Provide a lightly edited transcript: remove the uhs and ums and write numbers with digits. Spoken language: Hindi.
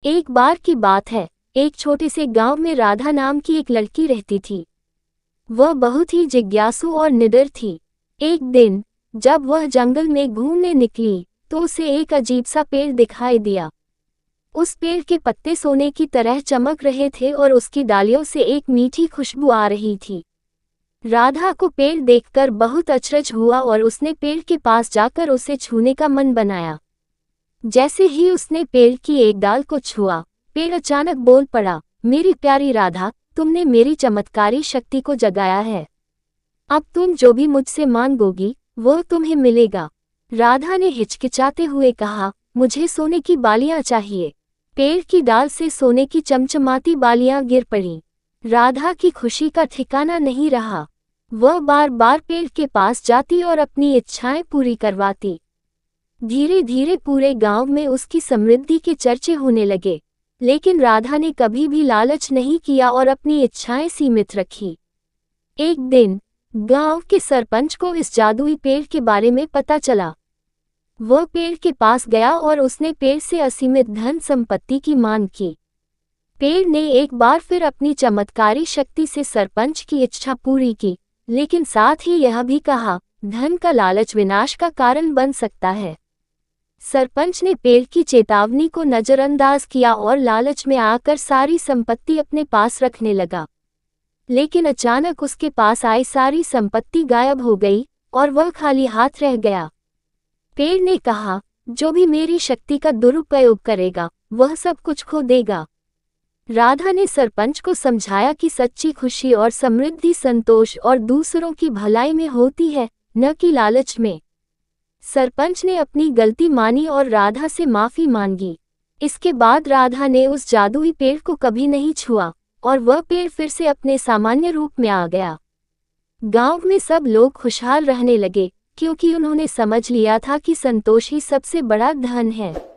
एक बार की बात है, एक छोटे से गांव में राधा नाम की एक लड़की रहती थी। वह बहुत ही जिज्ञासु और निडर थी। एक दिन जब वह जंगल में घूमने निकली तो उसे एक अजीब सा पेड़ दिखाई दिया। उस पेड़ के पत्ते सोने की तरह चमक रहे थे और उसकी डालियों से एक मीठी खुशबू आ रही थी। राधा को पेड़ देखकर बहुत अचरज हुआ और उसने पेड़ के पास जाकर उसे छूने का मन बनाया। जैसे ही उसने पेड़ की एक डाल को छुआ, पेड़ अचानक बोल पड़ा, मेरी प्यारी राधा, तुमने मेरी चमत्कारी शक्ति को जगाया है। अब तुम जो भी मुझसे मांगोगी वो तुम्हें मिलेगा। राधा ने हिचकिचाते हुए कहा, मुझे सोने की बालियां चाहिए। पेड़ की डाल से सोने की चमचमाती बालियां गिर पड़ीं। राधा की खुशी का ठिकाना नहीं रहा। वह बार बार पेड़ के पास जाती और अपनी इच्छाएं पूरी करवाती। धीरे धीरे पूरे गांव में उसकी समृद्धि के चर्चे होने लगे। लेकिन राधा ने कभी भी लालच नहीं किया और अपनी इच्छाएं सीमित रखी। एक दिन गांव के सरपंच को इस जादुई पेड़ के बारे में पता चला। वह पेड़ के पास गया और उसने पेड़ से असीमित धन संपत्ति की मांग की। पेड़ ने एक बार फिर अपनी चमत्कारी शक्ति से सरपंच की इच्छा पूरी की, लेकिन साथ ही यह भी कहा, धन का लालच विनाश का कारण बन सकता है। सरपंच ने पेड़ की चेतावनी को नजरअंदाज किया और लालच में आकर सारी संपत्ति अपने पास रखने लगा। लेकिन अचानक उसके पास आई सारी संपत्ति गायब हो गई और वह खाली हाथ रह गया। पेड़ ने कहा, जो भी मेरी शक्ति का दुरुपयोग करेगा वह सब कुछ खो देगा। राधा ने सरपंच को समझाया कि सच्ची खुशी और समृद्धि संतोष और दूसरों की भलाई में होती है, न कि लालच में। सरपंच ने अपनी गलती मानी और राधा से माफी मांगी। इसके बाद राधा ने उस जादुई पेड़ को कभी नहीं छुआ और वह पेड़ फिर से अपने सामान्य रूप में आ गया। गांव में सब लोग खुशहाल रहने लगे, क्योंकि उन्होंने समझ लिया था कि संतोष ही सबसे बड़ा धन है।